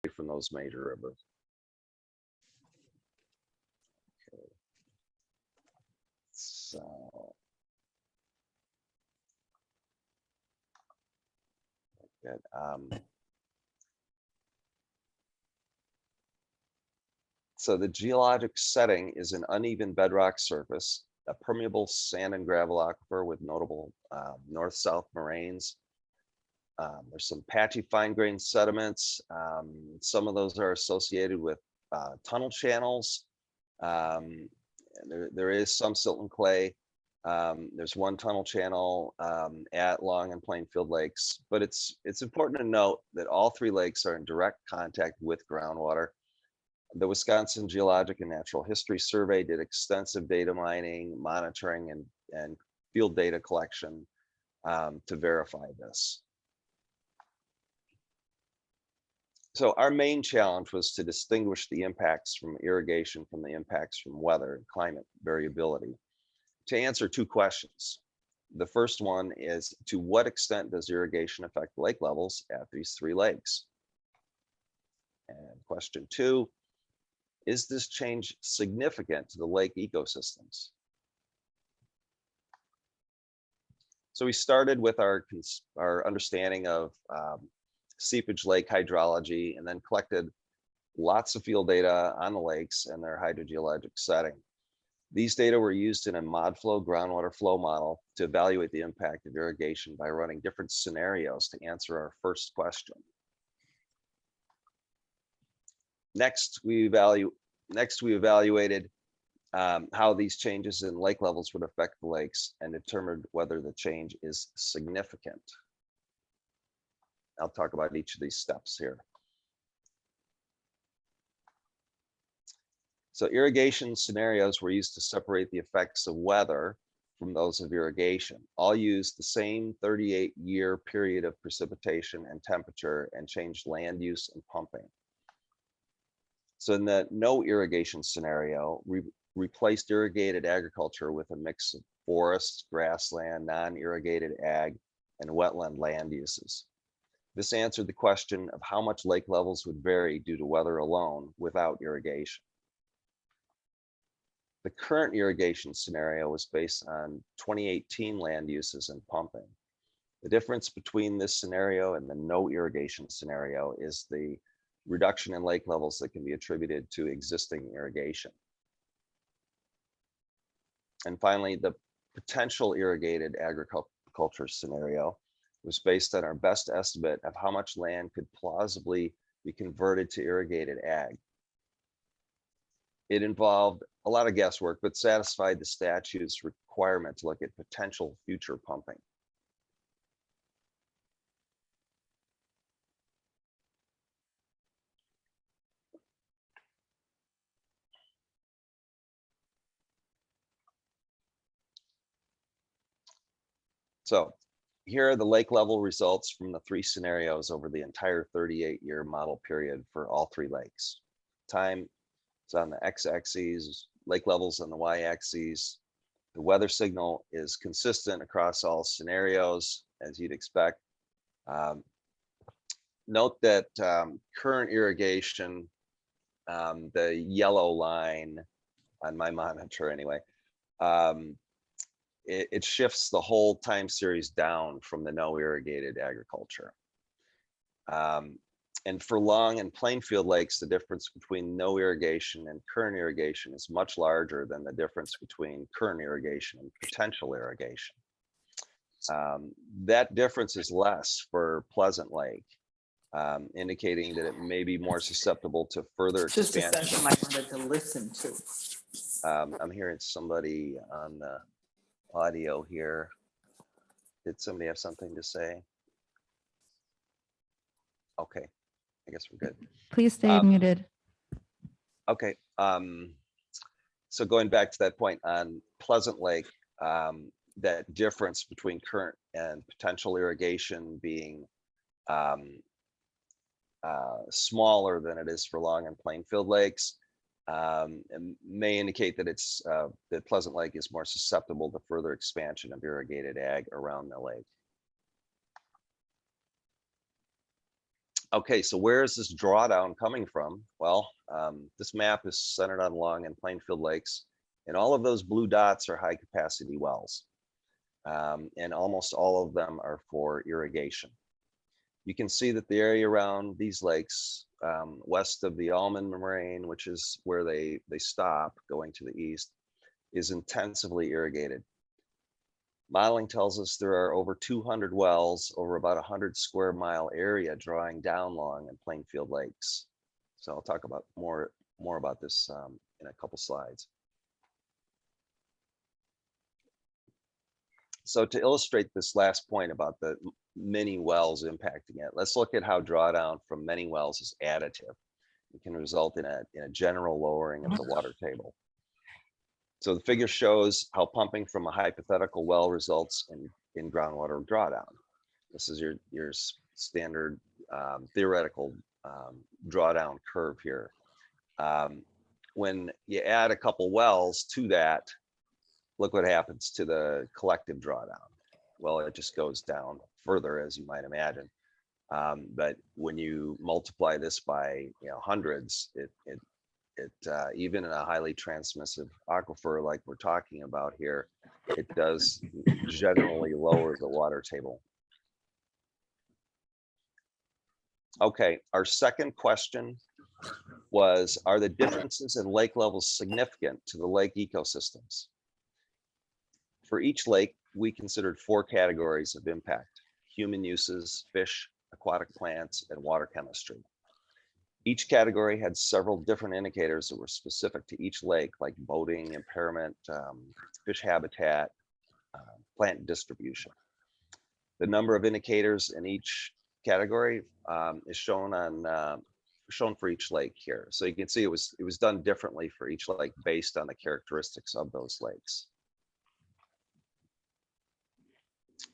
from those major rivers. Okay. So good. So the geologic setting is an uneven bedrock surface, a permeable sand and gravel aquifer with notable north-south moraines. There's some patchy fine-grained sediments. Some of those are associated with tunnel channels. There is some silt and clay. There's one tunnel channel at Long and Plainfield Lakes, but it's important to note that all three lakes are in direct contact with groundwater. The Wisconsin Geologic and Natural History Survey did extensive data mining, monitoring, and field data collection to verify this. So our main challenge was to distinguish the impacts from irrigation from the impacts from weather and climate variability. To answer two questions. The first one is, to what extent does irrigation affect lake levels at these three lakes? And question two, is this change significant to the lake ecosystems? So we started with our understanding of seepage lake hydrology, and then collected lots of field data on the lakes and their hydrogeologic setting. These data were used in a ModFlow groundwater flow model to evaluate the impact of irrigation by running different scenarios to answer our first question. Next, we evaluated how these changes in lake levels would affect the lakes and determined whether the change is significant. I'll talk about each of these steps here. So irrigation scenarios were used to separate the effects of weather from those of irrigation. All used the same 38-year period of precipitation and temperature and changed land use and pumping. So in the no irrigation scenario, we replaced irrigated agriculture with a mix of forests, grassland, non-irrigated ag, and wetland land uses. This answered the question of how much lake levels would vary due to weather alone without irrigation. The current irrigation scenario was based on 2018 land uses and pumping. The difference between this scenario and the no irrigation scenario is the reduction in lake levels that can be attributed to existing irrigation. And finally, the potential irrigated agriculture scenario was based on our best estimate of how much land could plausibly be converted to irrigated ag. It involved a lot of guesswork, but satisfied the statute's requirement to look at potential future pumping. So here are the lake level results from the three scenarios over the entire 38-year model period for all three lakes. Time is on the x-axis, lake levels on the y-axis. The weather signal is consistent across all scenarios, as you'd expect. Note that current irrigation, the yellow line on my monitor anyway, it shifts the whole time series down from the no irrigated agriculture. And for Long and Plainfield Lakes, the difference between no irrigation and current irrigation is much larger than the difference between current irrigation and potential irrigation. That difference is less for Pleasant Lake, indicating that it may be more susceptible to further expansion. Just a second, I wanted to listen to. I'm hearing somebody on the audio here. Did somebody have something to say? Okay, I guess we're good. Please stay muted. Okay, so going back to that point on Pleasant Lake, that difference between current and potential irrigation being smaller than it is for Long and Plainfield Lakes, may indicate that it's that Pleasant Lake is more susceptible to further expansion of irrigated ag around the lake. Okay, so where is this drawdown coming from? Well, this map is centered on Long and Plainfield Lakes, and all of those blue dots are high capacity wells. And almost all of them are for irrigation. You can see that the area around these lakes, west of the Almond Moraine, which is where they stop going to the east, is intensively irrigated. Modeling tells us there are over 200 wells over about 100 square mile area drawing down Long and Plainfield Lakes. So I'll talk about more about this in a couple slides. So to illustrate this last point about the many wells impacting it, let's look at how drawdown from many wells is additive. It can result in a general lowering of the water table. So the figure shows how pumping from a hypothetical well results in groundwater drawdown. This is your standard theoretical drawdown curve here. When you add a couple wells to that, look what happens to the collective drawdown. Well, it just goes down further, as you might imagine. But when you multiply this by hundreds, it even in a highly transmissive aquifer like we're talking about here, it does generally lower the water table. Okay, our second question was, are the differences in lake levels significant to the lake ecosystems? For each lake, we considered 4 categories of impact: human uses, fish, aquatic plants, and water chemistry. Each category had several different indicators that were specific to each lake, like boating, impairment, fish habitat, plant distribution. The number of indicators in each category is shown for each lake here. So you can see it was done differently for each lake based on the characteristics of those lakes.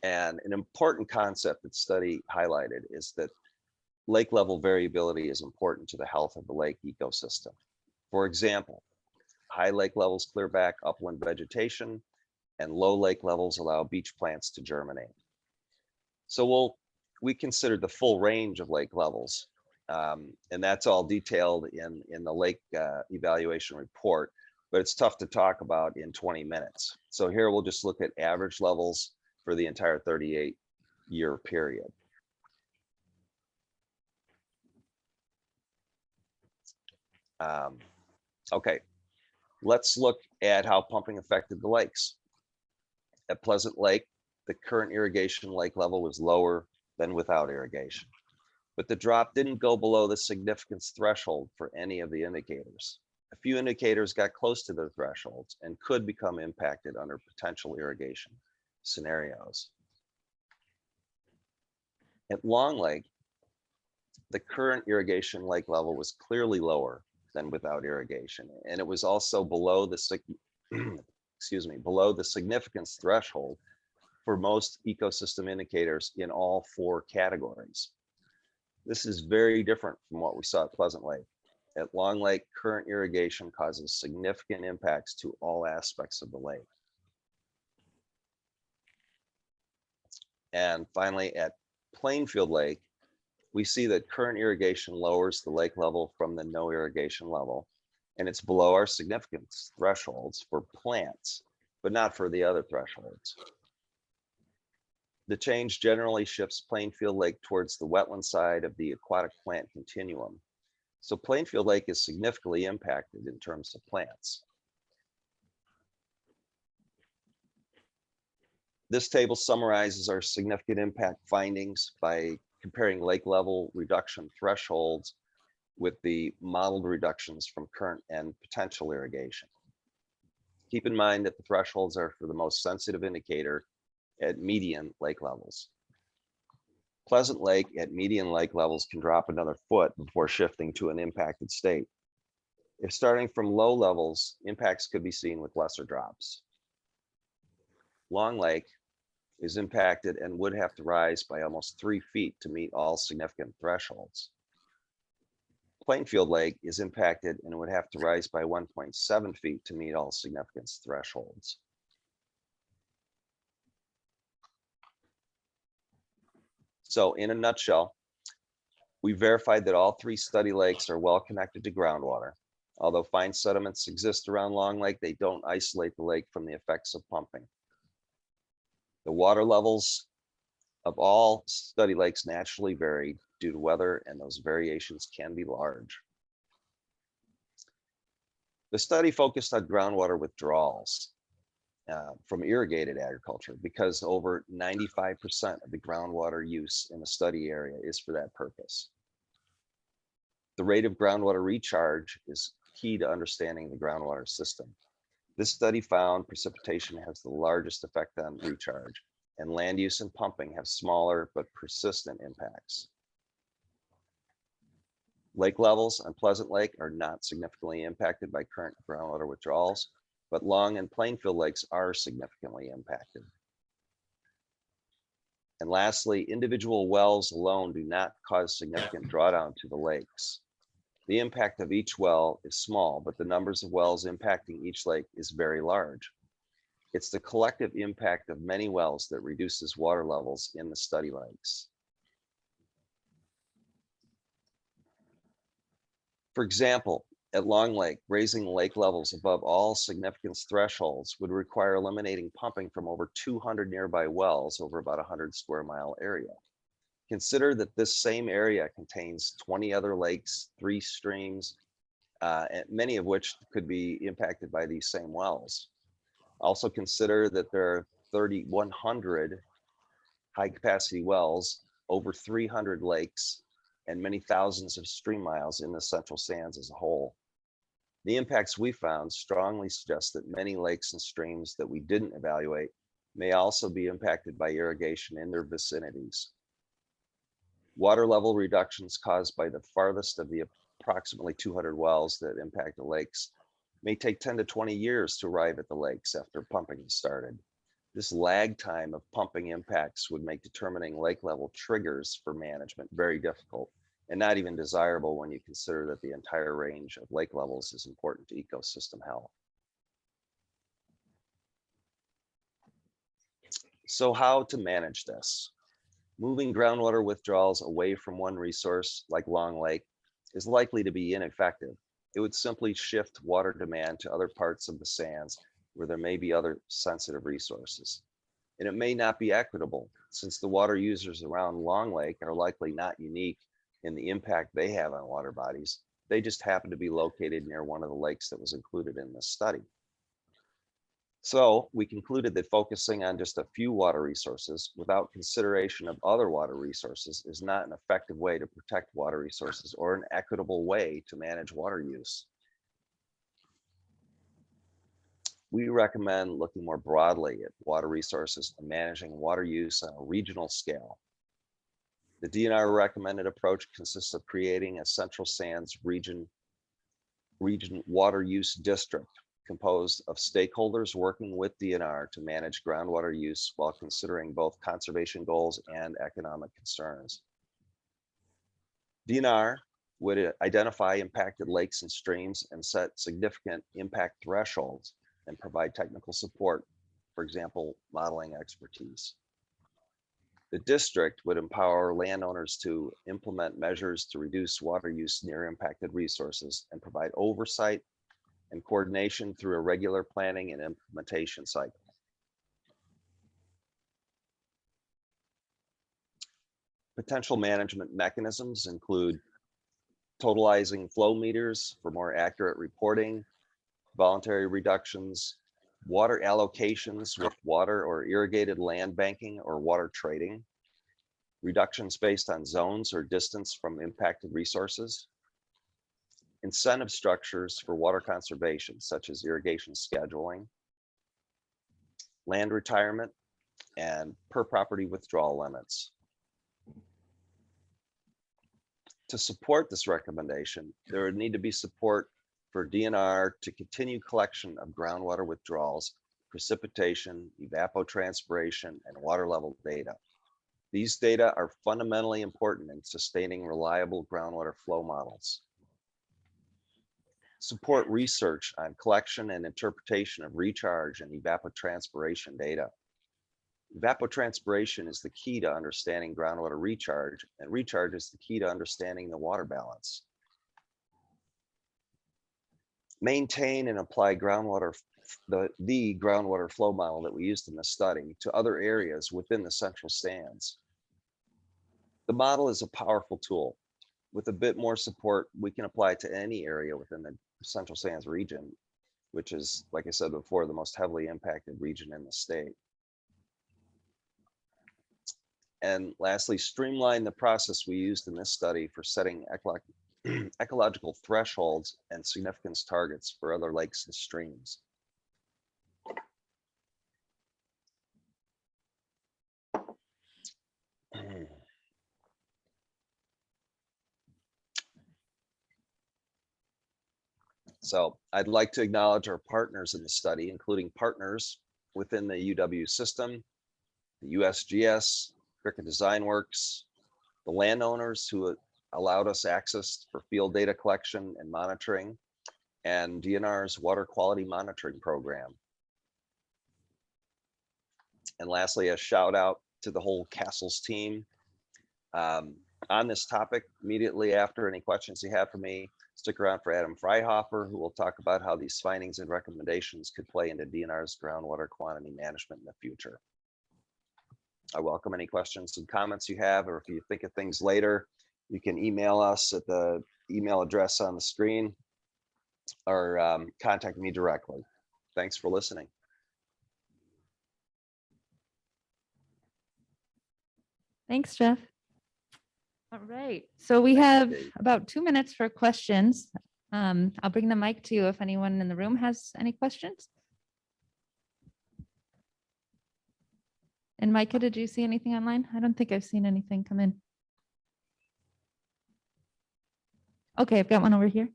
And an important concept that study highlighted is that lake level variability is important to the health of the lake ecosystem. For example, high lake levels clear back upland vegetation, and low lake levels allow beach plants to germinate. So we considered the full range of lake levels, and that's all detailed in the lake evaluation report, but it's tough to talk about in 20 minutes. So here we'll just look at average levels for the entire 38-year period. Okay, let's look at how pumping affected the lakes. At Pleasant Lake, the current irrigation lake level was lower than without irrigation, but the drop didn't go below the significance threshold for any of the indicators. A few indicators got close to their thresholds and could become impacted under potential irrigation scenarios. At Long Lake, the current irrigation lake level was clearly lower than without irrigation, and it was also below the below the significance threshold for most ecosystem indicators in all 4 categories. This is very different from what we saw at Pleasant Lake. At Long Lake, current irrigation causes significant impacts to all aspects of the lake. And finally, at Plainfield Lake, we see that current irrigation lowers the lake level from the no irrigation level, and it's below our significance thresholds for plants, but not for the other thresholds. The change generally shifts Plainfield Lake towards the wetland side of the aquatic plant continuum. So Plainfield Lake is significantly impacted in terms of plants. This table summarizes our significant impact findings by comparing lake level reduction thresholds with the modeled reductions from current and potential irrigation. Keep in mind that the thresholds are for the most sensitive indicator at median lake levels. Pleasant Lake at median lake levels can drop another foot before shifting to an impacted state. If starting from low levels, impacts could be seen with lesser drops. Long Lake is impacted and would have to rise by almost 3 feet to meet all significant thresholds. Plainfield Lake is impacted and would have to rise by 1.7 feet to meet all significance thresholds. So in a nutshell, We verified that all 3 study lakes are well connected to groundwater. Although fine sediments exist around Long Lake, they don't isolate the lake from the effects of pumping. The water levels of all study lakes naturally vary due to weather, and those variations can be large. The study focused on groundwater withdrawals from irrigated agriculture because over 95% of the groundwater use in the study area is for that purpose. The rate of groundwater recharge is key to understanding the groundwater system. This study found precipitation has the largest effect on recharge, and land use and pumping have smaller but persistent impacts. Lake levels on Pleasant Lake are not significantly impacted by current groundwater withdrawals, but Long and Plainfield lakes are significantly impacted. And lastly, individual wells alone do not cause significant drawdown to the lakes. The impact of each well is small, but the numbers of wells impacting each lake is very large. It's the collective impact of many wells that reduces water levels in the study lakes. For example, at Long Lake, raising lake levels above all significance thresholds would require eliminating pumping from over 200 nearby wells over about 100 square mile area. Consider that this same area contains 20 other lakes, 3 streams, and many of which could be impacted by these same wells. Also consider that there are 3,100 high capacity wells, over 300 lakes, and many thousands of stream miles in the Central Sands as a whole. The impacts we found strongly suggest that many lakes and streams that we didn't evaluate may also be impacted by irrigation in their vicinities. Water level reductions caused by the farthest of the approximately 200 wells that impact the lakes may take 10 to 20 years to arrive at the lakes after pumping is started. This lag time of pumping impacts would make determining lake level triggers for management very difficult and not even desirable when you consider that the entire range of lake levels is important to ecosystem health. So how to manage this? Moving groundwater withdrawals away from one resource like Long Lake is likely to be ineffective. It would simply shift water demand to other parts of the sands where there may be other sensitive resources. And it may not be equitable since the water users around Long Lake are likely not unique in the impact they have on water bodies. They just happen to be located near one of the lakes that was included in this study. So we concluded that focusing on just a few water resources without consideration of other water resources is not an effective way to protect water resources or an equitable way to manage water use. We recommend looking more broadly at water resources and managing water use on a regional scale. The DNR recommended approach consists of creating a Central Sands region water use district composed of stakeholders working with DNR to manage groundwater use while considering both conservation goals and economic concerns. DNR would identify impacted lakes and streams and set significant impact thresholds and provide technical support, for example, modeling expertise. The district would empower landowners to implement measures to reduce water use near impacted resources and provide oversight and coordination through a regular planning and implementation cycle. Potential management mechanisms include totalizing flow meters for more accurate reporting, voluntary reductions, water allocations with water or irrigated land banking or water trading, reductions based on zones or distance from impacted resources, incentive structures for water conservation, such as irrigation scheduling, land retirement, and per property withdrawal limits. To support this recommendation, there would need to be support for DNR to continue collection of groundwater withdrawals, precipitation, evapotranspiration, and water level data. These data are fundamentally important in sustaining reliable groundwater flow models. Support research on collection and interpretation of recharge and evapotranspiration data. Evapotranspiration is the key to understanding groundwater recharge, and recharge is the key to understanding the water balance. Maintain and apply the groundwater flow model that we used in the study to other areas within the central stands. The model is a powerful tool. With a bit more support, we can apply it to any area within the central stands region, which is, like I said before, the most heavily impacted region in the state. And lastly, streamline the process we used in this study for setting ecological thresholds and significance targets for other lakes and streams. So I'd like to acknowledge our partners in the study, including partners within the UW system, the USGS, Cricket Design Works, the landowners who allowed us access for field data collection and monitoring, and DNR's water quality monitoring program. And lastly, a shout out to the whole Castles team. On this topic, immediately after any questions you have for me, stick around for Adam Freihofer, who will talk about how these findings and recommendations could play into DNR's groundwater quantity management in the future. I welcome any questions and comments you have, or if you think of things later, you can email us at the email address on the screen, or contact me directly. Thanks for listening. Thanks, Jeff. All right, so we have about 2 minutes for questions. I'll bring the mic to you if anyone in the room has any questions. And Micah, did you see anything online? I don't think I've seen anything come in. Okay, I've got one over here.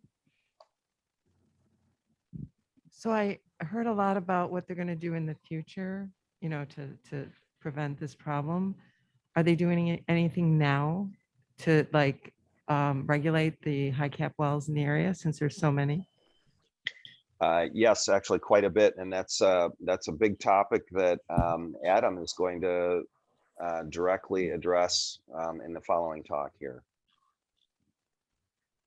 So I heard a lot about what they're going to do in the future, to prevent this problem. Are they doing anything now to regulate the high cap wells in the area, since there's so many? Yes, actually quite a bit. And that's a big topic that Adam is going to directly address in the following talk here.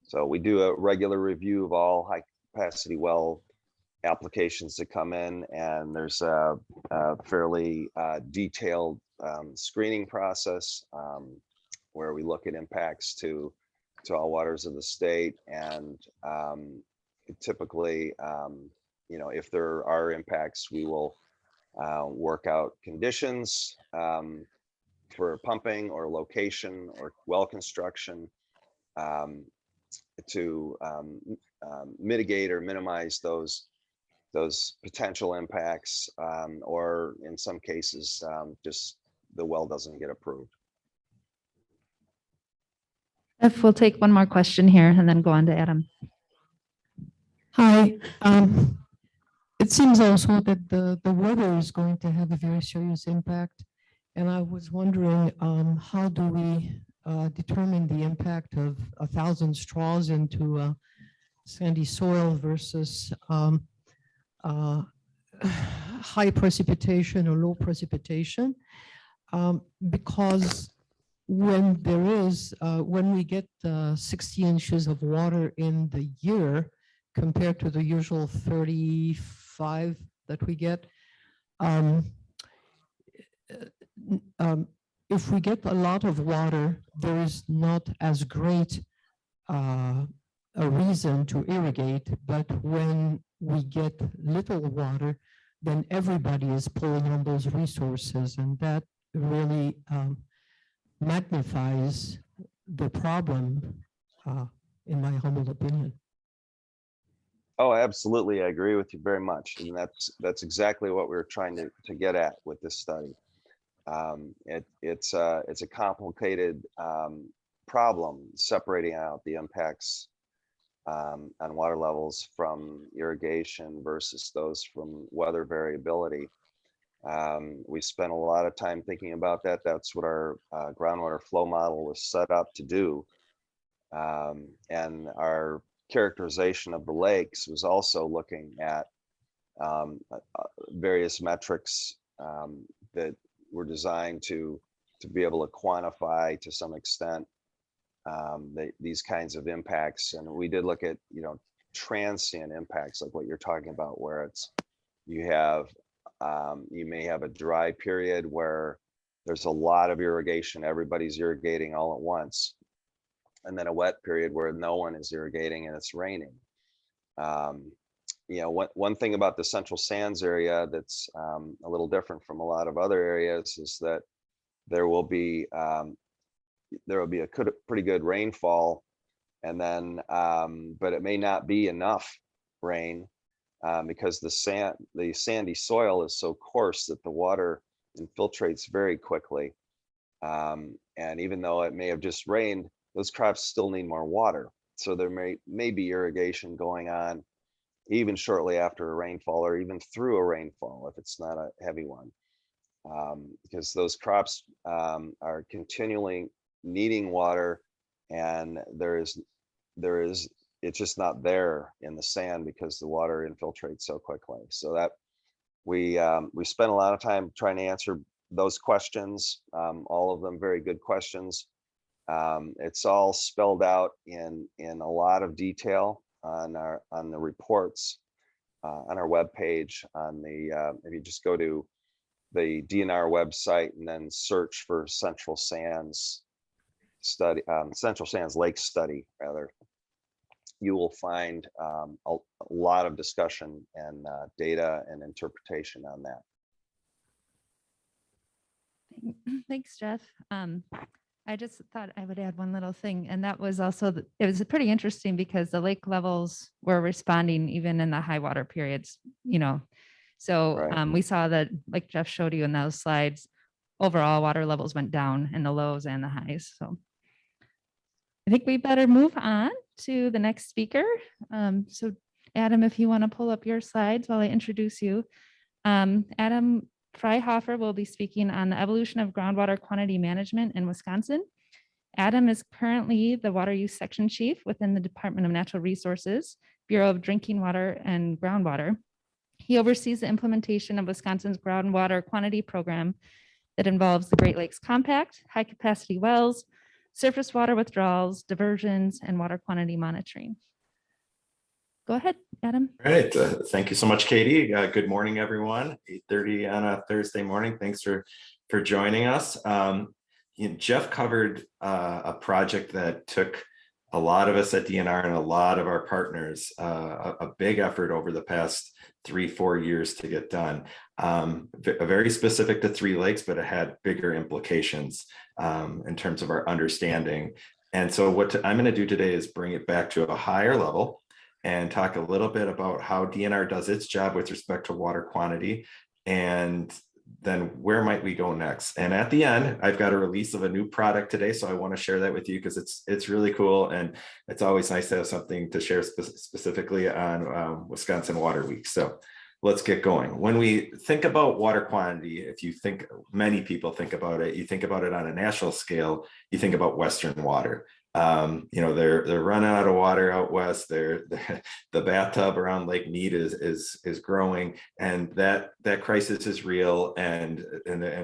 So we do a regular review of all high capacity well applications that come in, and there's a fairly detailed screening process where we look at impacts to all waters of the state, and typically, if there are impacts, we will work out conditions for pumping or location or well construction to mitigate or minimize those potential impacts, or in some cases, just the well doesn't get approved. If we'll take one more question here and then go on to Adam. Hi. It seems also that the weather is going to have a very serious impact. And I was wondering, how do we determine the impact of 1,000 straws into sandy soil versus high precipitation or low precipitation? Because when we get 60 inches of water in the year, compared to the usual 35 that we get, if we get a lot of water, there is not as great a reason to irrigate. But when we get little water, then everybody is pulling on those resources, and that really magnifies the problem, in my humble opinion. Oh, absolutely. I agree with you very much. And that's exactly what we were trying to get at with this study. It's a complicated problem, separating out the impacts on water levels from irrigation versus those from weather variability. We spent a lot of time thinking about that. That's what our groundwater flow model was set up to do. And our characterization of the lakes was also looking at various metrics that were designed to be able to quantify to some extent these kinds of impacts. And we did look at, transient impacts like what you're talking about, where it's you may have a dry period where there's a lot of irrigation, everybody's irrigating all at once, and then a wet period where no one is irrigating and it's raining. One thing about the Central Sands area that's a little different from a lot of other areas is that there will be a pretty good rainfall, and then but it may not be enough rain because the sandy soil is so coarse that the water infiltrates very quickly. And even though it may have just rained, those crops still need more water. So there may be irrigation going on even shortly after a rainfall, or even through a rainfall if it's not a heavy one, because those crops are continually needing water, and it's just not there in the sand because the water infiltrates so quickly. So that we spent a lot of time trying to answer those questions, all of them very good questions. It's all spelled out in a lot of detail on the reports on our webpage. If you just go to the DNR website and then search for Central Sands study, Central Sands Lake study rather, you will find a lot of discussion and data and interpretation on that. Thanks, Jeff. I just thought I would add one little thing, and that was also, it was pretty interesting because the lake levels were responding even in the high water periods, So Right. we saw that, like Jeff showed you in those slides, overall water levels went down in the lows and the highs. So I think we better move on to the next speaker. So Adam, if you want to pull up your slides while I introduce you. Adam Freihofer will be speaking on the evolution of groundwater quantity management in Wisconsin. Adam is currently the water use section chief within the Department of Natural Resources, Bureau of Drinking Water and Groundwater. He oversees the implementation of Wisconsin's groundwater quantity program that involves the Great Lakes Compact, high capacity wells, surface water withdrawals, diversions, and water quantity monitoring. Go ahead, Adam. All right. Thank you so much, Katie. Good morning, everyone. 8:30 on a Thursday morning. Thanks for joining us. Jeff covered a project that took a lot of us at DNR and a lot of our partners, a big effort over the past 3-4 years to get done. Very specific to 3 lakes, but it had bigger implications in terms of our understanding. And so what I'm going to do today is bring it back to a higher level and talk a little bit about how DNR does its job with respect to water quantity, and then where might we go next. And at the end, I've got a release of a new product today, so I want to share that with you because it's really cool, and it's always nice to have something to share specifically on Wisconsin Water Week. So let's get going. When we think about water quantity, many people think about it, you think about it on a national scale, you think about Western water. They're running out of water out west. The bathtub around Lake Mead is growing, and that crisis is real. And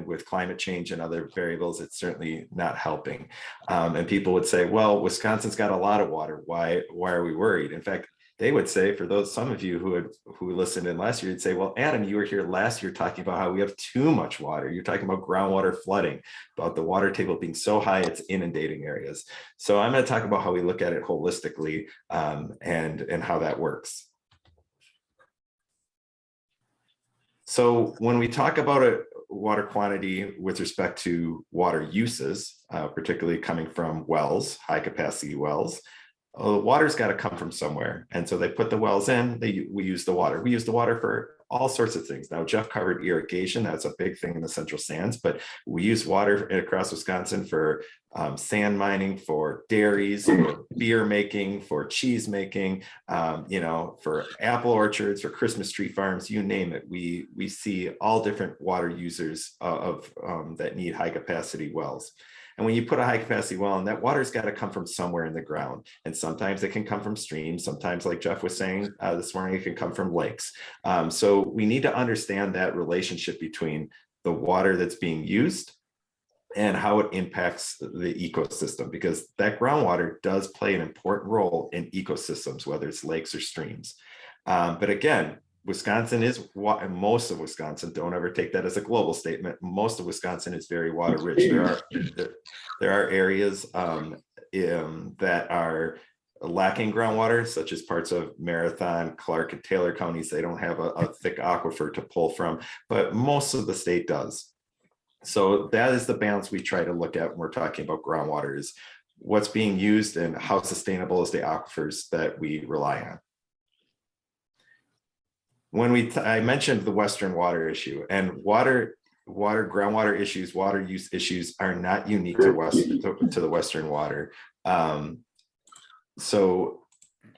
with climate change and other variables, it's certainly not helping. And people would say, well, Wisconsin's got a lot of water. Why are we worried? In fact, they would say, for some of you who listened in last year, you'd say, well, Adam, you were here last year talking about how we have too much water. You're talking about groundwater flooding, about the water table being so high it's inundating areas. So I'm going to talk about how we look at it holistically and how that works. So when we talk about water quantity with respect to water uses, particularly coming from wells, high capacity wells, water's got to come from somewhere. And so they put the wells in, we use the water. We use the water for all sorts of things. Now, Jeff covered irrigation. That's a big thing in the Central Sands, but we use water across Wisconsin for sand mining, for dairies, for beer making, for cheese making, for apple orchards, for Christmas tree farms, you name it. We see all different water users that need high capacity wells. And when you put a high capacity well in, that water's got to come from somewhere in the ground. And sometimes it can come from streams. Sometimes, like Jeff was saying this morning, it can come from lakes. So we need to understand that relationship between the water that's being used and how it impacts the ecosystem, because that groundwater does play an important role in ecosystems, whether it's lakes or streams. But again, Wisconsin is what most of Wisconsin, don't ever take that as a global statement. Most of Wisconsin is very water rich. There are areas that are lacking groundwater, such as parts of Marathon, Clark, and Taylor counties. They don't have a thick aquifer to pull from, but most of the state does. So that is the balance we try to look at when we're talking about groundwater, is what's being used and how sustainable is the aquifers that we rely on. When I mentioned the Western water issue, and groundwater issues, water use issues are not unique to the Western water. So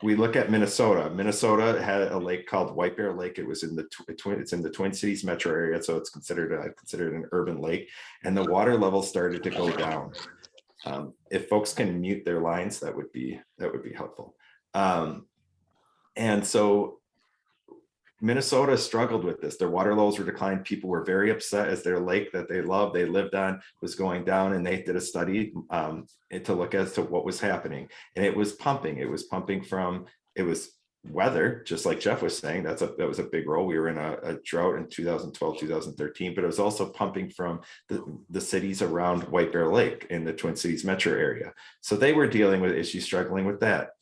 we look at Minnesota. Minnesota had a lake called White Bear Lake. It was in the it's in the Twin Cities metro area, so it's considered an urban lake. And the water level started to go down. If folks can mute their lines, that would be helpful. And so Minnesota struggled with this. Their water levels were declined. People were very upset as their lake that they loved, they lived on, was going down, and they did a study to look as to what was happening. And it was pumping. It was pumping from, it was weather, just like Jeff was saying. That was a big role. We were in a drought in 2012, 2013, but it was also pumping from the cities around White Bear Lake in the Twin Cities metro area. So they were dealing with issues, struggling with that.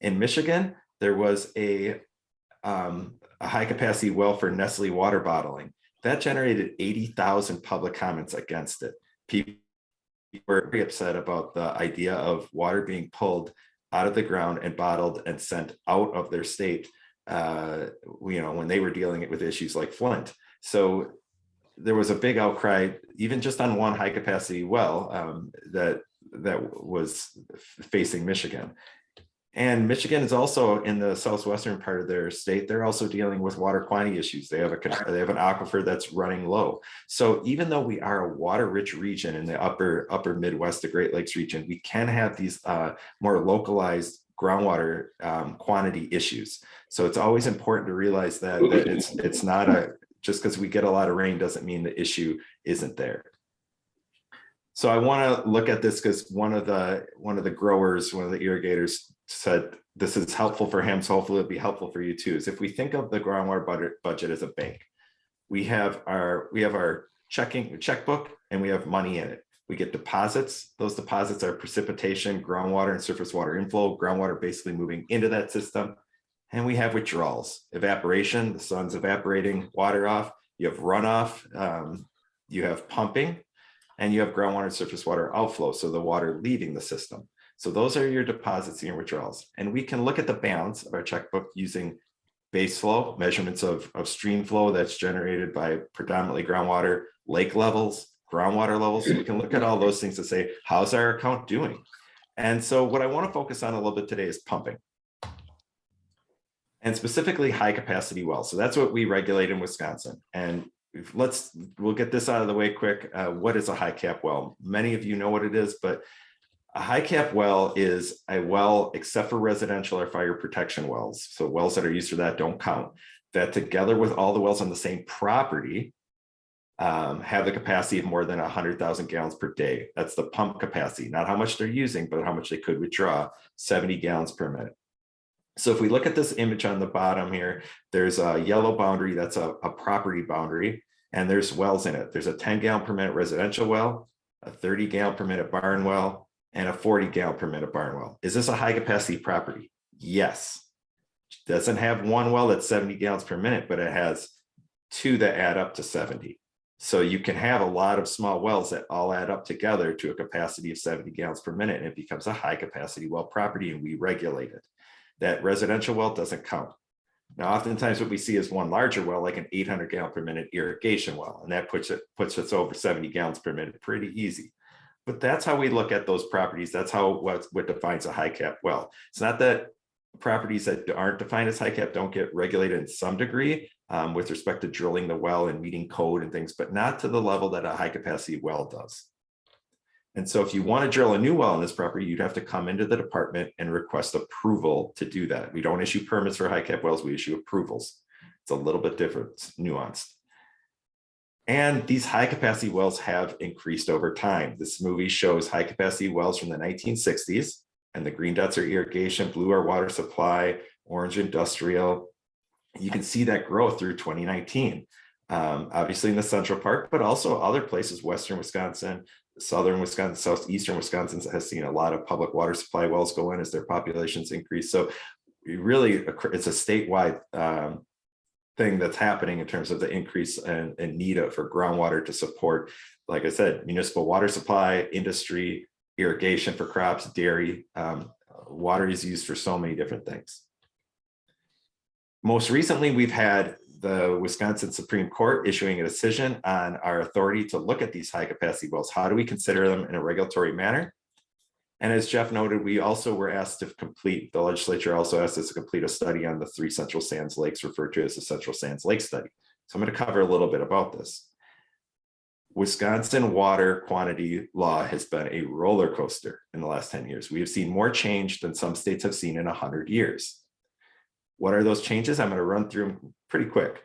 In Michigan, there was a high capacity well for Nestle water bottling that generated 80,000 public comments against it. People were very upset about the idea of water being pulled out of the ground and bottled and sent out of their state, when they were dealing with issues like Flint. So there was a big outcry, even just on one high capacity well that was facing Michigan. And Michigan is also in the southwestern part of their state. They're also dealing with water quantity issues. They have an aquifer that's running low. So even though we are a water-rich region in the upper Midwest, the Great Lakes region, we can have these more localized groundwater quantity issues. So it's always important to realize that it's not just because we get a lot of rain doesn't mean the issue isn't there. So I want to look at this because one of the growers, one of the irrigators said this is helpful for him, so hopefully it'll be helpful for you too. Is if we think of the groundwater budget as a bank, we have our checkbook and we have money in it. We get deposits. Those deposits are precipitation, groundwater, and surface water inflow. Groundwater basically moving into that system. And we have withdrawals, evaporation. The sun's evaporating water off. You have runoff. You have pumping. And you have groundwater and surface water outflow, so the water leaving the system. So those are your deposits and your withdrawals. And we can look at the balance of our checkbook using base flow, measurements of stream flow that's generated by predominantly groundwater, lake levels, groundwater levels. So we can look at all those things to say, how's our account doing? And so what I want to focus on a little bit today is pumping. And specifically high capacity wells. So that's what we regulate in Wisconsin. And we'll get this out of the way quick. What is a high cap well? Many of you know what it is, but a high cap well is a well, except for residential or fire protection wells. So wells that are used for that don't count. That together with all the wells on the same property have the capacity of more than 100,000 gallons per day. That's the pump capacity, not how much they're using, but how much they could withdraw, 70 gallons per minute. So if we look at this image on the bottom here, there's a yellow boundary, that's a property boundary, and there's wells in it. There's a 10 gallon per minute residential well, a 30 gallon per minute barn well, and a 40 gallon per minute barn well. Is this a high capacity property? Yes. It doesn't have one well that's 70 gallons per minute, but it has two that add up to 70. So you can have a lot of small wells that all add up together to a capacity of 70 gallons per minute, and it becomes a high capacity well property, and we regulate it. That residential well doesn't count. Now, oftentimes what we see is one larger well, like an 800 gallon per minute irrigation well, and that puts us over 70 gallons per minute pretty easy. But that's how we look at those properties. That's how what defines a high cap well. It's not that properties that aren't defined as high cap don't get regulated in some degree with respect to drilling the well and meeting code and things, but not to the level that a high capacity well does. And so if you want to drill a new well on this property, you'd have to come into the department and request approval to do that. We don't issue permits for high cap wells, we issue approvals. It's a little bit different, it's nuanced. And these high capacity wells have increased over time. This movie shows high capacity wells from the 1960s, and the green dots are irrigation, blue are water supply, orange industrial. You can see that growth through 2019. Obviously in the central part, but also other places, western Wisconsin, southern Wisconsin, southeastern Wisconsin has seen a lot of public water supply wells go in as their populations increase. So it's a statewide thing that's happening in terms of the increase and need for groundwater to support, like I said, municipal water supply, industry, irrigation for crops, dairy. Water is used for so many different things. Most recently, we've had the Wisconsin Supreme Court issuing a decision on our authority to look at these high capacity wells. How do we consider them in a regulatory manner? And as Jeff noted, we also were asked to complete, the legislature also asked us to complete a study on the 3 Central Sands lakes, referred to as the Central Sands Lake Study. So I'm going to cover a little bit about this. Wisconsin water quantity law has been a roller coaster in the last 10 years. We have seen more change than some states have seen in 100 years. What are those changes? I'm going to run through them pretty quick.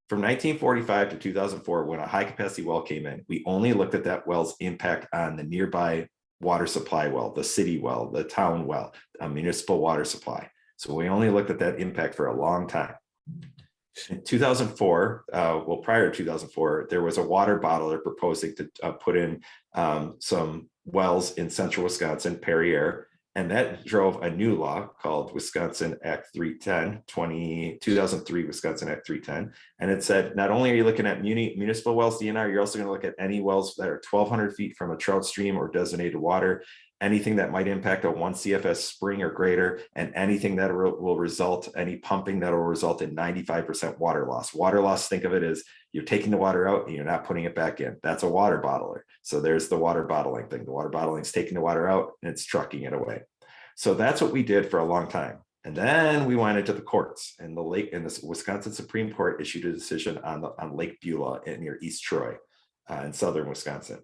From 1945 to 2004, when a high capacity well came in, we only looked at that well's impact on the nearby water supply well, the city well, the town well, a municipal water supply. So we only looked at that impact for a long time. In 2004, well, prior to 2004, there was a water bottler proposing to put in some wells in central Wisconsin, Perrier, and that drove a new law called Wisconsin Act 310, 2003 Wisconsin Act 310. And it said, not only are you looking at municipal wells, DNR, you're also going to look at any wells that are 1,200 feet from a trout stream or designated water, anything that might impact a 1 CFS spring or greater, and anything that will result, any pumping that will result in 95% water loss. Water loss, think of it as you're taking the water out and you're not putting it back in. That's a water bottler. So there's the water bottling thing. The water bottling is taking the water out and it's trucking it away. So that's what we did for a long time. And then we went into the courts, and the Wisconsin Supreme Court issued a decision on Lake Beulah near East Troy in southern Wisconsin.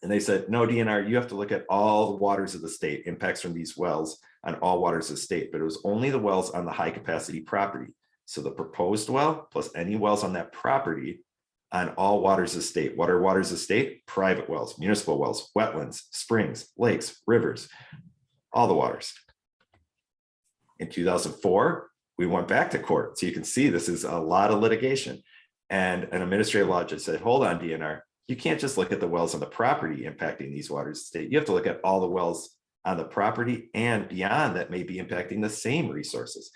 And they said, no, DNR, you have to look at all the waters of the state, impacts from these wells on all waters of the state, but it was only the wells on the high capacity property. So the proposed well plus any wells on that property on all waters of the state. What are waters of the state? Private wells, municipal wells, wetlands, springs, lakes, rivers, all the waters. In 2004, we went back to court. So you can see this is a lot of litigation. And an administrative law judge said, hold on, DNR, you can't just look at the wells on the property impacting these waters of the state. You have to look at all the wells on the property and beyond that may be impacting the same resources,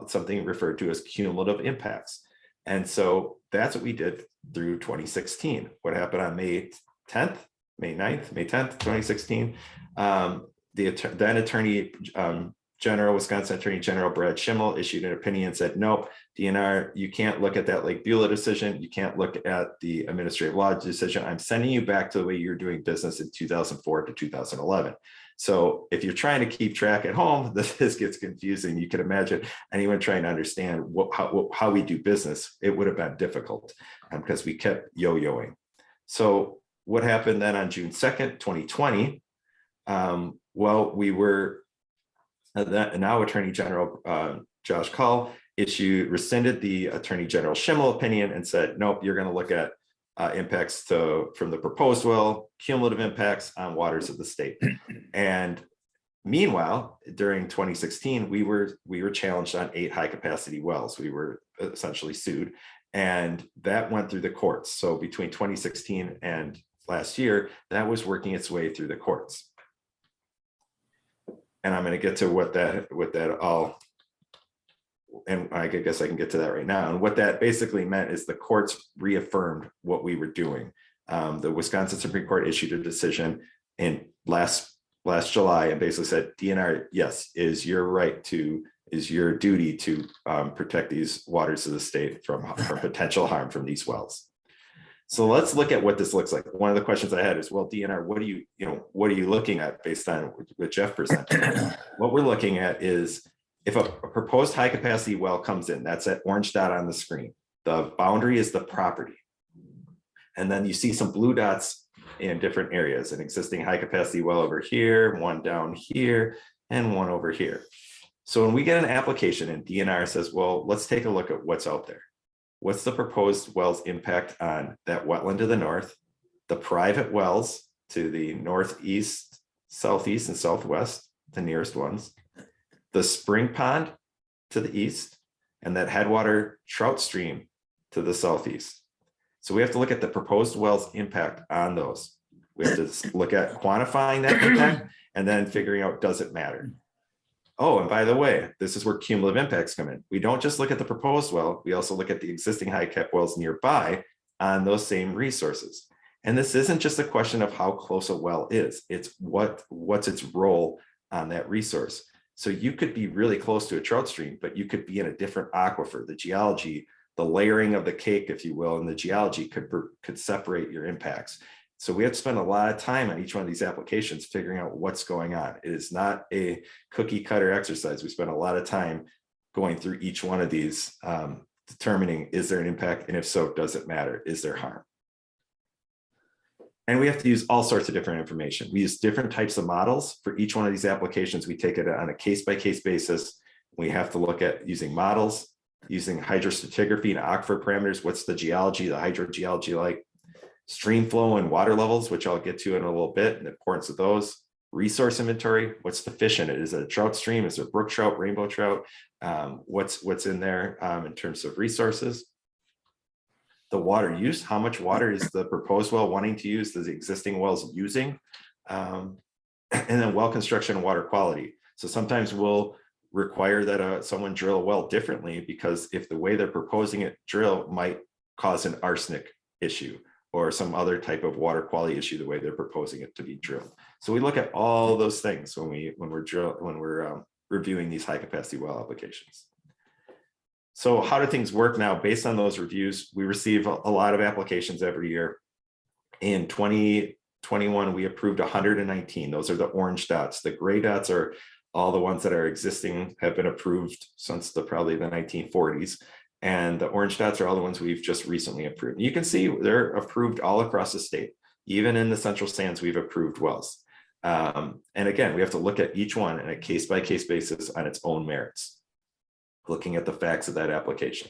something referred to as cumulative impacts. And so that's what we did through 2016. What happened on May 10th, May 10th, 2016, the then Attorney General, Wisconsin Attorney General Brad Schimmel issued an opinion and said, nope, DNR, you can't look at that Lake Beulah decision. You can't look at the administrative law decision. I'm sending you back to the way you're doing business in 2004 to 2011. So if you're trying to keep track at home, this gets confusing. You can imagine anyone trying to understand how we do business, it would have been difficult because we kept yo-yoing. So what happened then on June 2nd, 2020? Well, we were now Attorney General Josh Cull rescinded the Attorney General Schimmel opinion and said, nope, you're going to look at impacts from the proposed well, cumulative impacts on waters of the state. And meanwhile, during 2016, we were challenged on 8 high capacity wells. We were essentially sued, and that went through the courts. So between 2016 and last year, that was working its way through the courts. And I'm going to get to what that all, and I guess I can get to that right now. And what that basically meant is the courts reaffirmed what we were doing. The Wisconsin Supreme Court issued a decision in last July and basically said, DNR, yes, is your duty to protect these waters of the state from potential harm from these wells. So let's look at what this looks like. One of the questions I had is, well, DNR, what are you looking at based on what Jeff presented? What we're looking at is if a proposed high capacity well comes in, that's that orange dot on the screen. The boundary is the property. And then you see some blue dots in different areas, an existing high capacity well over here, one down here, and one over here. So when we get an application and DNR says, well, let's take a look at what's out there. what's the proposed wells impact on that wetland to the north, the private wells to the northeast, southeast, and southwest, the nearest ones, the spring pond to the east, and that headwater trout stream to the southeast. So we have to look at the proposed wells impact on those. We have to look at quantifying that impact and then figuring out, does it matter? Oh, and by the way, this is where cumulative impacts come in. We don't just look at the proposed well, we also look at the existing high cap wells nearby on those same resources. And this isn't just a question of how close a well is, it's what's its role on that resource. So you could be really close to a trout stream, but you could be in a different aquifer. The geology, the layering of the cake, if you will, and the geology could separate your impacts. So we have to spend a lot of time on each one of these applications figuring out what's going on. It is not a cookie cutter exercise. We spend a lot of time going through each one of these, determining, is there an impact? And if so, does it matter? Is there harm? And we have to use all sorts of different information. We use different types of models for each one of these applications. We take it on a case-by-case basis. We have to look at using models, using hydrostratigraphy and aquifer parameters. What's the geology, the hydrogeology like? Stream flow and water levels, which I'll get to in a little bit, and the importance of those. Resource inventory, what's the fish in it? Is it a trout stream? Is it brook trout, rainbow trout? What's in there in terms of resources? The water use, how much water is the proposed well wanting to use, the existing wells using? And then well construction and water quality. So sometimes we'll require that someone drill a well differently, because if the way they're proposing it drill might cause an arsenic issue or some other type of water quality issue, the way they're proposing it to be drilled. So we look at all those things when we're reviewing these high capacity well applications. So how do things work now? Based on those reviews, we receive a lot of applications every year. In 2021, we approved 119. Those are the orange dots. The gray dots are all the ones that are existing, have been approved since probably the 1940s. And the orange dots are all the ones we've just recently approved. You can see they're approved all across the state. Even in the Central Sands, we've approved wells. And again, we have to look at each one on a case-by-case basis on its own merits, looking at the facts of that application.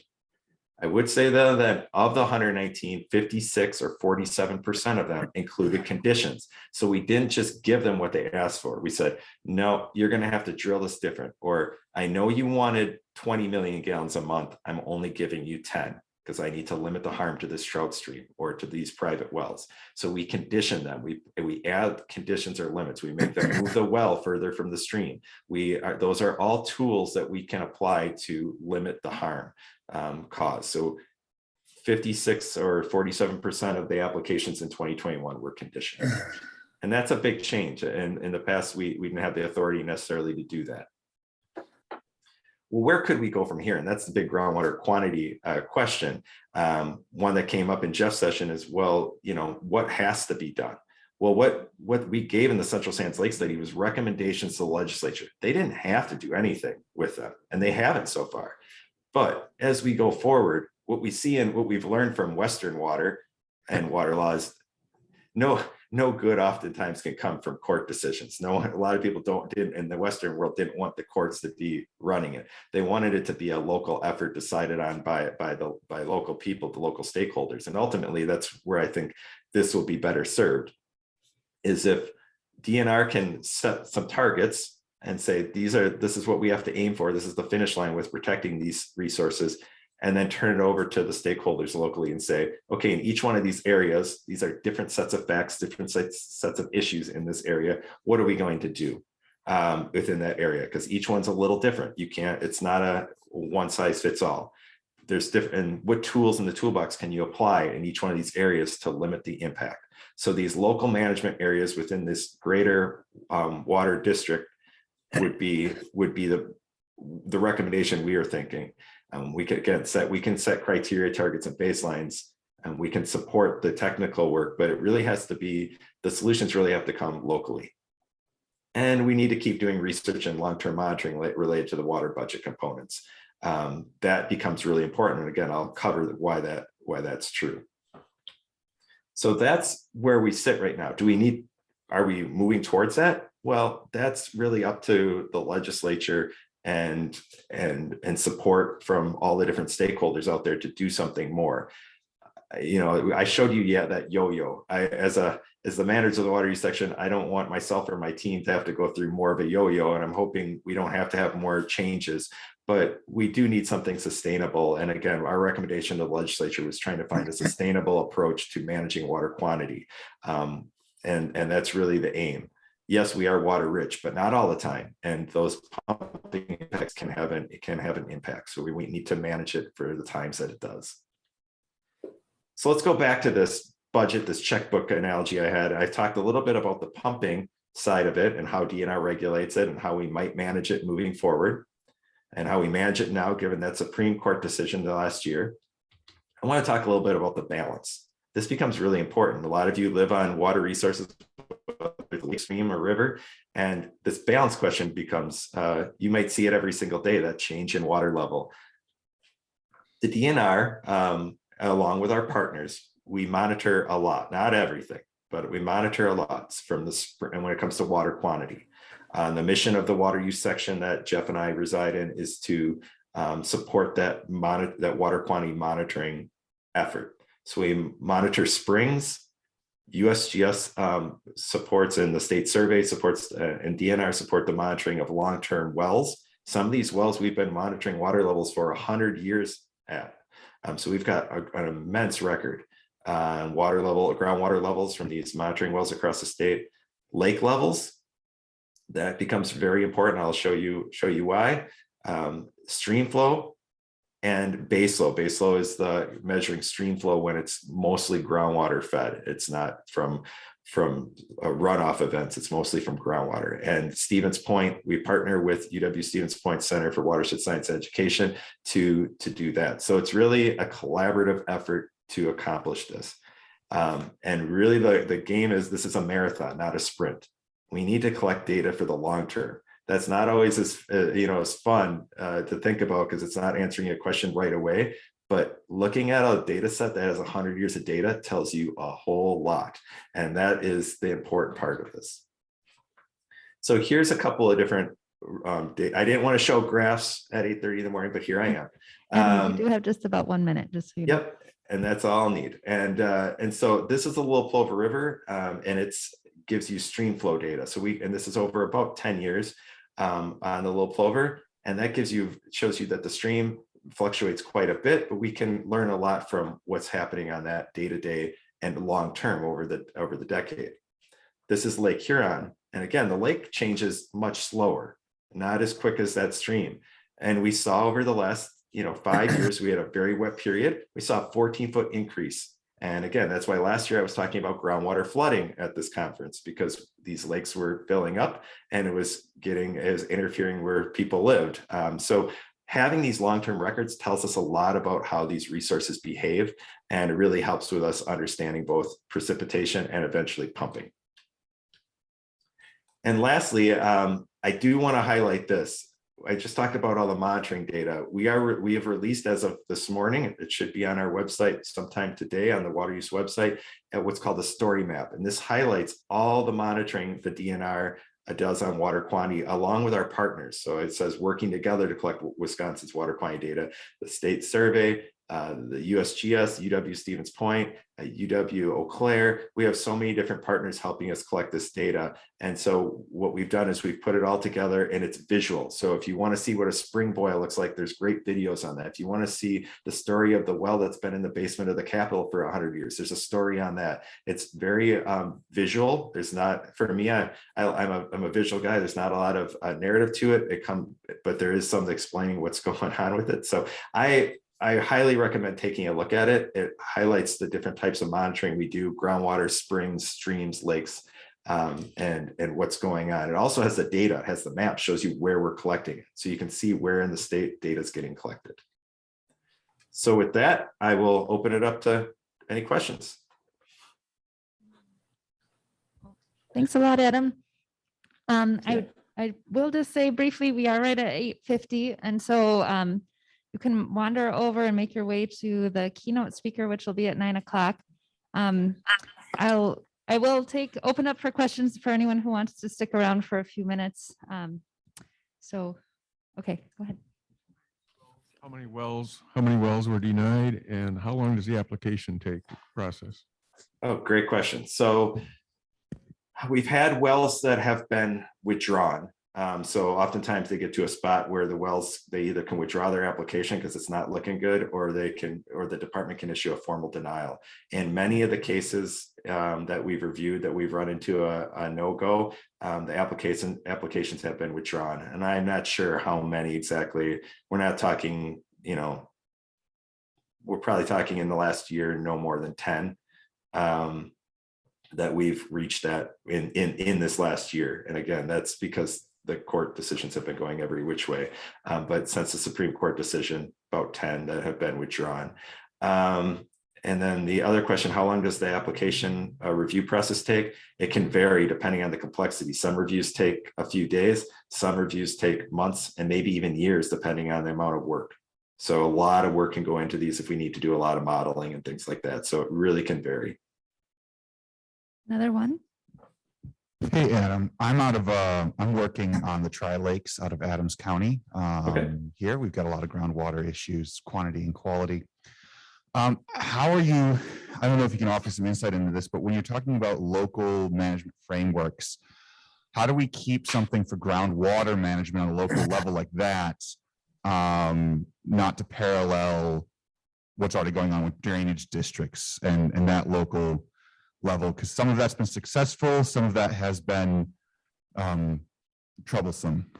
I would say though that of the 119, 56 or 47% of them included conditions. So we didn't just give them what they asked for. We said, no, you're going to have to drill this different. Or I know you wanted 20 million gallons a month. I'm only giving you 10 because I need to limit the harm to this trout stream or to these private wells. So we condition them. We add conditions or limits. We make them move the well further from the stream. Those are all tools that we can apply to limit the harm caused. So 56 or 47% of the applications in 2021 were conditioned. And that's a big change. And in the past, we didn't have the authority necessarily to do that. Well, where could we go from here? And that's the big groundwater quantity question. One that came up in Jeff's session is, well, what has to be done? Well, what we gave in the Central Sands Lake study was recommendations to the legislature. They didn't have to do anything with them, and they haven't so far. But as we go forward, what we see and what we've learned from Western water and water laws, no good oftentimes can come from court decisions. A lot of people didn't in the Western world didn't want the courts to be running it. They wanted it to be a local effort decided on by local people, the local stakeholders. And ultimately, that's where I think this will be better served, is if DNR can set some targets and say, this is what we have to aim for. This is the finish line with protecting these resources, and then turn it over to the stakeholders locally and say, okay, in each one of these areas, these are different sets of facts, different sets of issues in this area. What are we going to do within that area? Because each one's a little different. It's not a one size fits all. There's different, and what tools in the toolbox can you apply in each one of these areas to limit the impact? So these local management areas within this greater water district would be the recommendation we are thinking. We can set criteria, targets, and baselines, and we can support the technical work, but it really has to be, the solutions really have to come locally. And we need to keep doing research and long-term monitoring related to the water budget components. That becomes really important. And again, I'll cover why that's true. So that's where we sit right now. Are we moving towards that? Well, that's really up to the legislature and support from all the different stakeholders out there to do something more. I showed you, that yo-yo. As the manager of the water use section, I don't want myself or my team to have to go through more of a yo-yo, and I'm hoping we don't have to have more changes, but we do need something sustainable. And again, our recommendation to the legislature was trying to find a sustainable approach to managing water quantity. And that's really the aim. Yes, we are water rich, but not all the time. And those pumping impacts can have an impact. So we need to manage it for the times that it does. So let's go back to this budget, this checkbook analogy I had. I talked a little bit about the pumping side of it and how DNR regulates it and how we might manage it moving forward and how we manage it now, given that Supreme Court decision the last year. I want to talk a little bit about the balance. This becomes really important. A lot of you live on water resources, lake, stream, or river, and this balance question becomes, you might see it every single day, that change in water level. The DNR, along with our partners, we monitor a lot, not everything, but we monitor a lot from and when it comes to water quantity. The mission of the water use section that Jeff and I reside in is to support that water quantity monitoring effort. So we monitor springs, USGS supports, and the state survey supports, and DNR support the monitoring of long-term wells. Some of these wells we've been monitoring water levels for 100 years at. So we've got an immense record on groundwater levels from these monitoring wells across the state. Lake levels, that becomes very important. I'll show you why. Stream flow and base flow. Base flow is the measuring stream flow when it's mostly groundwater fed. It's not from runoff events. It's mostly from groundwater. And Stevens Point, we partner with UW Stevens Point Center for Watershed Science Education to do that. So it's really a collaborative effort to accomplish this. And really the game is, this is a marathon, not a sprint. We need to collect data for the long term. That's not always as as fun to think about, because it's not answering a question right away. But looking at a data set that has 100 years of data tells you a whole lot. And that is the important part of this. So here's a couple of different data. I didn't want to show graphs at 8:30 in the morning, but here I am. And we do have just about 1 minute, just so you know. Yep. And that's all I'll need. And so this is the Little Plover River, and it's gives you stream flow data. So this is over about 10 years on the Little Plover. And that shows you that the stream fluctuates quite a bit, but we can learn a lot from what's happening on that day-to-day and long-term over the decade. This is Lake Huron. And again, the lake changes much slower, not as quick as that stream. And we saw over the last 5 years, we had a very wet period. We saw a 14-foot increase. And again, that's why last year I was talking about groundwater flooding at this conference, because these lakes were filling up and it was interfering where people lived. So having these long-term records tells us a lot about how these resources behave, and it really helps with us understanding both precipitation and eventually pumping. And lastly, I do want to highlight this. I just talked about all the monitoring data. We have released, as of this morning, it should be on our website sometime today, on the water use website, at what's called the StoryMap. And this highlights all the monitoring the DNR does on water quantity along with our partners. So it says working together to collect Wisconsin's water quantity data, the state survey, the USGS, UW Stevens Point, UW Eau Claire. We have so many different partners helping us collect this data. And so what we've done is we've put it all together, and it's visual. So if you want to see what a spring boil looks like, there's great videos on that. If you want to see the story of the well that's been in the basement of the Capitol for 100 years, there's a story on that. It's very visual. There's not, for me, I'm a visual guy. There's not a lot of narrative to it. But there is some explaining what's going on with it. So I highly recommend taking a look at it. It highlights the different types of monitoring we do: groundwater, springs, streams, lakes, and what's going on. It also has the data, has the map, shows you where we're collecting it. So you can see where in the state data is getting collected. So with that, I will open it up to any questions. Thanks a lot, Adam. I will just say briefly, we are right at 8:50. And so you can wander over and make your way to the keynote speaker, which will be at 9 o'clock. I will open up for questions for anyone who wants to stick around for a few minutes. So Okay, go ahead. How many wells were denied, and how long does the application take to process? Oh, great question. So we've had wells that have been withdrawn. So oftentimes they get to a spot where the wells, they either can withdraw their application because it's not looking good, or the department can issue a formal denial. In many of the cases that we've reviewed, that we've run into a no-go, the applications have been withdrawn. And I'm not sure how many exactly. We're not talking, we're probably talking in the last year, no more than 10. That we've reached that in this last year. And again, that's because the court decisions have been going every which way. But since the Supreme Court decision, about 10 that have been withdrawn. And then the other question, how long does the application review process take? It can vary depending on the complexity. Some reviews take a few days, some reviews take months, and maybe even years, depending on the amount of work. So a lot of work can go into these if we need to do a lot of modeling and things like that. So it really can vary. Another one? Hey, Adam, I'm working on the Tri-Lakes out of Adams County. Here, we've got a lot of groundwater issues, quantity and quality. How are you, I don't know if you can offer some insight into this, but when you're talking about local management frameworks, how do we keep something for groundwater management on a local level like that, not to parallel what's already going on with drainage districts and that local level? Because some of that's been successful, some of that has been troublesome.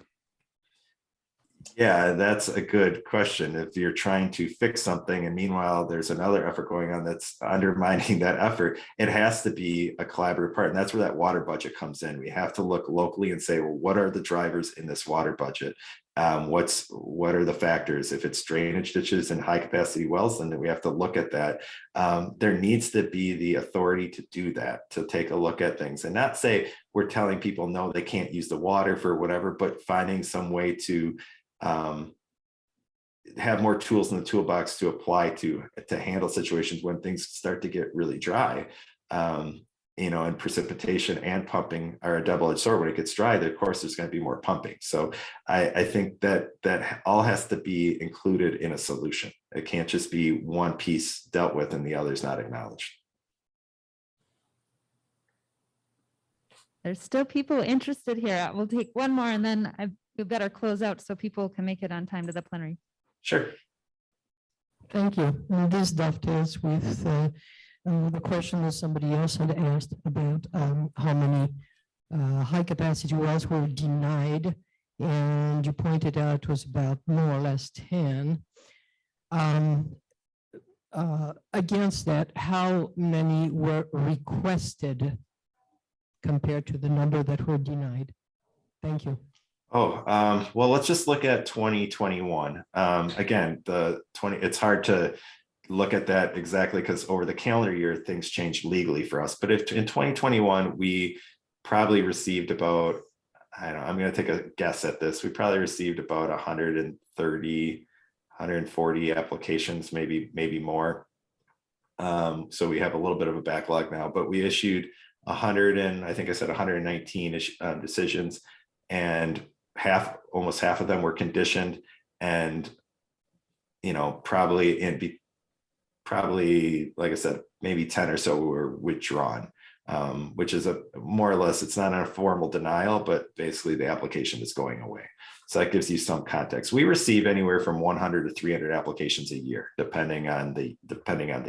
Yeah, that's a good question. If you're trying to fix something and meanwhile there's another effort going on that's undermining that effort, it has to be a collaborative part. And that's where that water budget comes in. We have to look locally and say, well, what are the drivers in this water budget? What are the factors? If it's drainage ditches and high capacity wells, then we have to look at that. There needs to be the authority to do that, to take a look at things and not say we're telling people no, they can't use the water for whatever, but finding some way to have more tools in the toolbox to apply to handle situations when things start to get really dry. And precipitation and pumping are a double-edged sword. When it gets dry, of course, there's going to be more pumping. So I think that all has to be included in a solution. It can't just be one piece dealt with and the other's not acknowledged. There's still people interested here. We'll take one more and then we better close out so people can make it on time to the plenary. Sure. Thank you. And this dovetails with the question that somebody else had asked about how many high capacity wells were denied. And you pointed out it was about more or less 10. Against that, how many were requested compared to the number that were denied? Thank you. Oh, well, let's just look at 2021. Again, it's hard to look at that exactly because over the calendar year, things changed legally for us. But if in 2021, we probably received about, I don't know, I'm going to take a guess at this. We probably received about 130, 140 applications, maybe more. So we have a little bit of a backlog now, but we issued 100 and I think I said 119 decisions, and almost half of them were conditioned, and probably like I said, maybe 10 or so were withdrawn, which is more or less, it's not a formal denial, but basically the application is going away. So that gives you some context. We receive anywhere from 100 to 300 applications a year, depending on the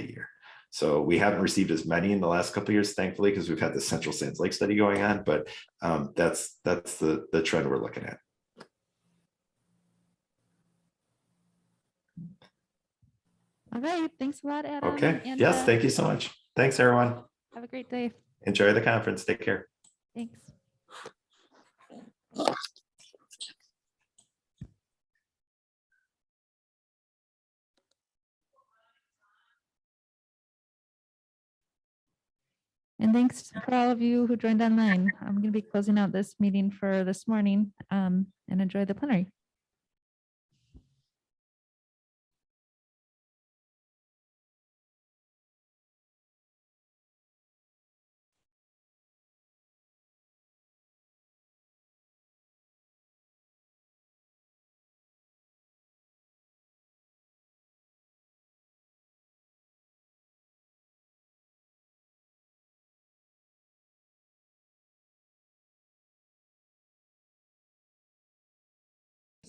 year. So we haven't received as many in the last couple of years, thankfully, because we've had the Central Sands Lake study going on, but that's the trend we're looking at. All right. Thanks a lot, Adam. Okay. And, Yes. Thank you so much. Thanks, everyone. have a great day. Enjoy the conference. Take care. Thanks. And thanks for all of you who joined online. I'm going to be closing out this meeting for this morning, and enjoy the plenary.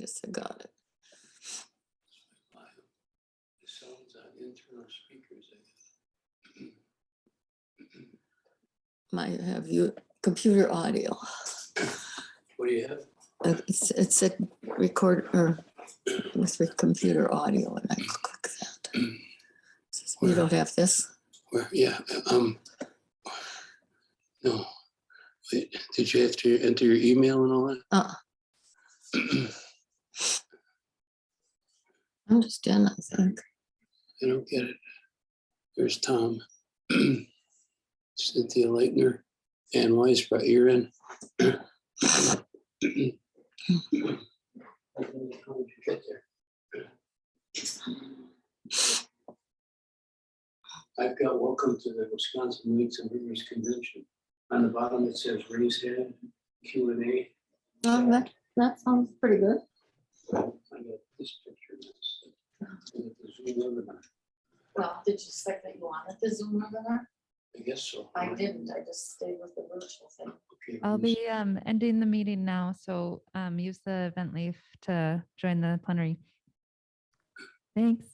Yes, I got it. The sounds on internal speakers. Might have you computer audio. What do you have? It said record or with computer audio, and I click that. You don't have this? Where, yeah, no. Wait, did you have to enter your email and all that? I'm just in, I think. I don't get it. There's Tom. Cynthia Leitner, Ann Weisbrot, you're in. How did you get there? I've got welcome to the Wisconsin Lakes and Rivers Convention. On the bottom, it says raise hand, Q&A. That sounds pretty good. I got this picture. Well, did you say that you wanted the Zoom webinar? I guess so. I didn't, I just stayed with the virtual thing. Okay, I'll who's- be ending the meeting now, so use the event leaf to join the plenary. Thanks.